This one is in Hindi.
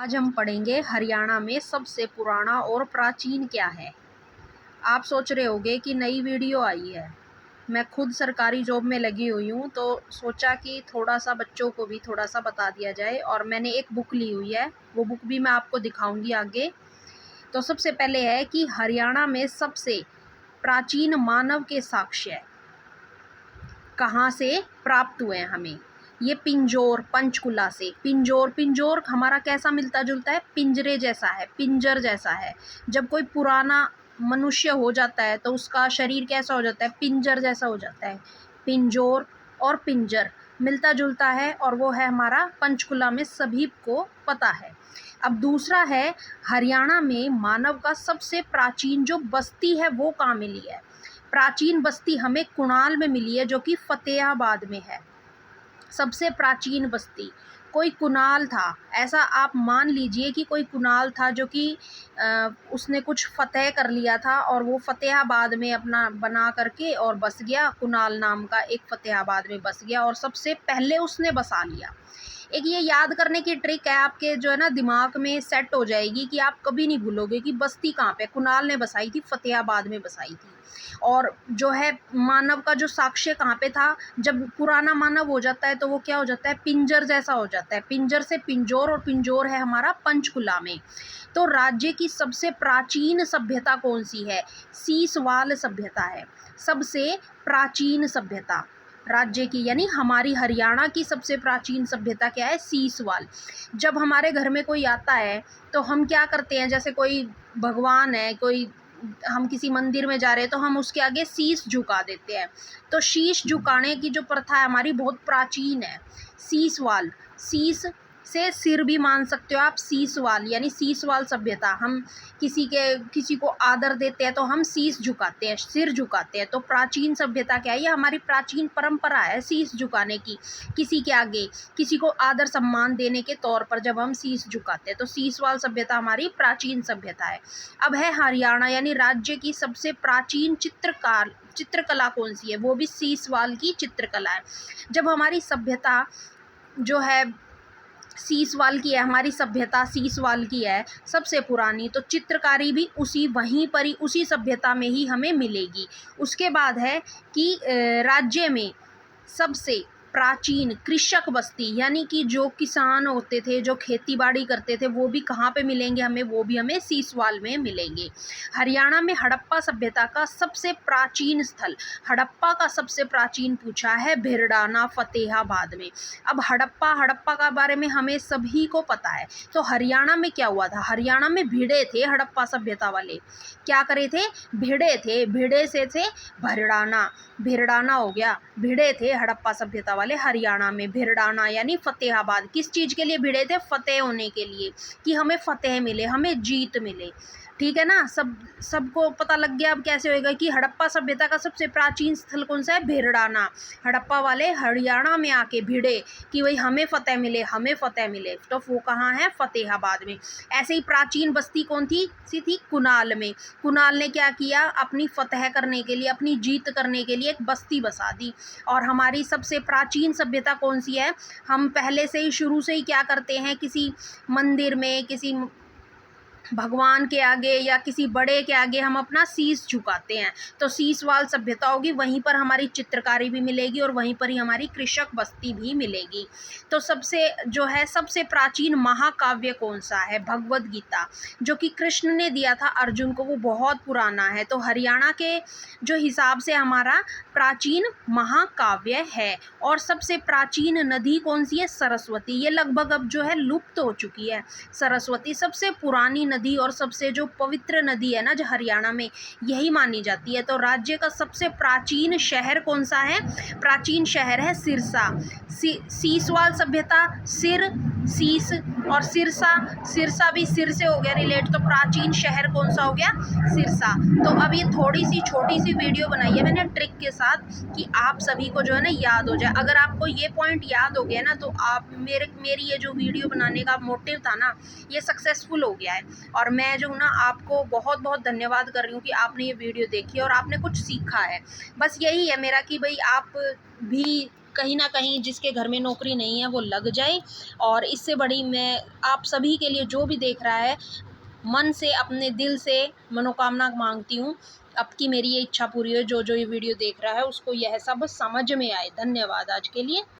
आज हम पढ़ेंगे हरियाणा में सबसे पुराना और प्राचीन क्या है। आप सोच रहे होंगे कि नई वीडियो आई है। मैं खुद सरकारी जॉब में लगी हुई हूँ, तो सोचा कि थोड़ा सा बच्चों को भी थोड़ा सा बता दिया जाए। और मैंने एक बुक ली हुई है, वो बुक भी मैं आपको दिखाऊंगी आगे। तो सबसे पहले है कि हरियाणा में सबसे प्राचीन मानव के साक्ष्य कहाँ से प्राप्त हुए हैं हमें। ये पिंजौर पंचकुला से। पिंजौर हमारा कैसा मिलता जुलता है, पिंजरे जैसा है, पिंजर जैसा है। जब कोई पुराना मनुष्य हो जाता है तो उसका शरीर कैसा हो जाता है, पिंजर जैसा हो जाता है। पिंजौर और पिंजर मिलता जुलता है, और वो है हमारा पंचकुला में, सभी को पता है। अब दूसरा है, हरियाणा में मानव का सबसे प्राचीन जो बस्ती है वो कहाँ मिली है। प्राचीन बस्ती हमें कुणाल में मिली है, जो कि फतेहाबाद में है। सबसे प्राचीन बस्ती कोई कुणाल था, ऐसा आप मान लीजिए कि कोई कुणाल था जो कि उसने कुछ फतेह कर लिया था, और वो फतेहाबाद में अपना बना करके और बस गया। कुणाल नाम का एक फतेहाबाद में बस गया और सबसे पहले उसने बसा लिया। एक ये याद करने की ट्रिक है, आपके जो है ना दिमाग में सेट हो जाएगी कि आप कभी नहीं भूलोगे कि बस्ती कहाँ पे कुणाल ने बसाई थी, फतेहाबाद में बसाई थी। और जो है मानव का जो साक्ष्य कहाँ पे था, जब पुराना मानव हो जाता है तो वो क्या हो जाता है, पिंजर जैसा हो जाता है। पिंजर से पिंजौर, और पिंजौर है हमारा पंचकुला में। तो राज्य की सबसे प्राचीन सभ्यता कौन सी है, सीसवाल सभ्यता है। सबसे प्राचीन सभ्यता राज्य की, यानी हमारी हरियाणा की सबसे प्राचीन सभ्यता क्या है, सीसवाल। जब हमारे घर में कोई आता है तो हम क्या करते हैं, जैसे कोई भगवान है, कोई हम किसी मंदिर में जा रहे हैं तो हम उसके आगे शीश झुका देते हैं। तो शीश झुकाने की जो प्रथा है हमारी बहुत प्राचीन है। सीसवाल, शीश से सिर भी मान सकते हो आप, सीसवाल यानी सीसवाल सभ्यता। हम किसी को आदर देते हैं तो हम शीश झुकाते हैं, सिर झुकाते हैं। तो प्राचीन सभ्यता क्या है, ये हमारी प्राचीन परंपरा है शीश झुकाने की। किसी के आगे किसी को आदर सम्मान देने के तौर पर जब हम शीश झुकाते हैं, तो सीसवाल सभ्यता हमारी प्राचीन सभ्यता है। अब है हरियाणा यानी राज्य की सबसे प्राचीन चित्रकला कौन सी है, वो भी सीसवाल की चित्रकला है। जब हमारी सभ्यता जो है सीसवाल की है, हमारी सभ्यता सीसवाल की है सबसे पुरानी, तो चित्रकारी भी वहीं पर ही उसी सभ्यता में ही हमें मिलेगी। उसके बाद है कि राज्य में सबसे प्राचीन कृषक बस्ती, यानी कि जो किसान होते थे, जो खेती बाड़ी करते थे, वो भी कहाँ पे मिलेंगे हमें, वो भी हमें सीसवाल में मिलेंगे। हरियाणा में हड़प्पा सभ्यता का सबसे प्राचीन स्थल, हड़प्पा का सबसे प्राचीन पूछा है भिरडाना फतेहाबाद में। अब हड़प्पा का बारे में हमें सभी को पता है। तो हरियाणा में क्या हुआ था, हरियाणा में भिड़े थे हड़प्पा सभ्यता वाले, क्या करे थे, भिड़े थे। भिड़े से थे भिरडाना हो गया। भिड़े थे हड़प्पा सभ्यता वाले हरियाणा में, भिरडाना यानी फतेहाबाद। किस चीज़ के लिए भिड़े थे, फतेह होने के लिए, कि हमें फतेह मिले, हमें जीत मिले। ठीक है ना, सबको पता लग गया अब कैसे होएगा कि हड़प्पा सभ्यता का सबसे प्राचीन स्थल कौन सा है, भिरडाना। हड़प्पा वाले हरियाणा में आके भिड़े कि भाई हमें फतेह मिले, हमें फतेह मिले, तो वो कहाँ है, फतेहाबाद में। ऐसे ही प्राचीन बस्ती कौन थी, थी कुणाल में। कुणाल ने क्या किया, अपनी फतेह करने के लिए, अपनी जीत करने के लिए एक बस्ती बसा दी। और हमारी सबसे प्राचीन सभ्यता कौन सी है, हम पहले से ही शुरू से ही क्या करते हैं, किसी मंदिर में किसी भगवान के आगे या किसी बड़े के आगे हम अपना शीश झुकाते हैं। तो सीसवाल सभ्यता होगी, वहीं पर हमारी चित्रकारी भी मिलेगी और वहीं पर ही हमारी कृषक बस्ती भी मिलेगी। तो सबसे प्राचीन महाकाव्य कौन सा है, भगवद गीता, जो कि कृष्ण ने दिया था अर्जुन को, वो बहुत पुराना है। तो हरियाणा के जो हिसाब से हमारा प्राचीन महाकाव्य है। और सबसे प्राचीन नदी कौन सी है, सरस्वती। ये लगभग अब जो है लुप्त हो चुकी है। सरस्वती सबसे पुरानी नदी और सबसे जो पवित्र नदी है ना, जो हरियाणा में, यही मानी जाती है। तो राज्य का सबसे प्राचीन शहर कौन सा है, प्राचीन शहर है सिरसा। सीसवाल सभ्यता, शीस और सिरसा भी सिर से हो गया रिलेट, तो प्राचीन शहर कौन सा हो गया, सिरसा। तो अब ये थोड़ी सी छोटी सी वीडियो बनाई है मैंने ट्रिक के साथ, कि आप सभी को जो है ना याद हो जाए। अगर आपको ये पॉइंट याद हो गया ना, तो आप मेरी ये जो वीडियो बनाने का मोटिव था ना, ये सक्सेसफुल हो गया है। और मैं जो ना आपको बहुत बहुत धन्यवाद कर रही हूँ कि आपने ये वीडियो देखी और आपने कुछ सीखा है। बस यही है मेरा कि भाई आप भी कहीं ना कहीं जिसके घर में नौकरी नहीं है वो लग जाए। और इससे बड़ी मैं आप सभी के लिए, जो भी देख रहा है, मन से अपने दिल से मनोकामना मांगती हूँ अब की मेरी ये इच्छा पूरी हो। जो जो ये वीडियो देख रहा है उसको यह सब समझ में आए। धन्यवाद आज के लिए।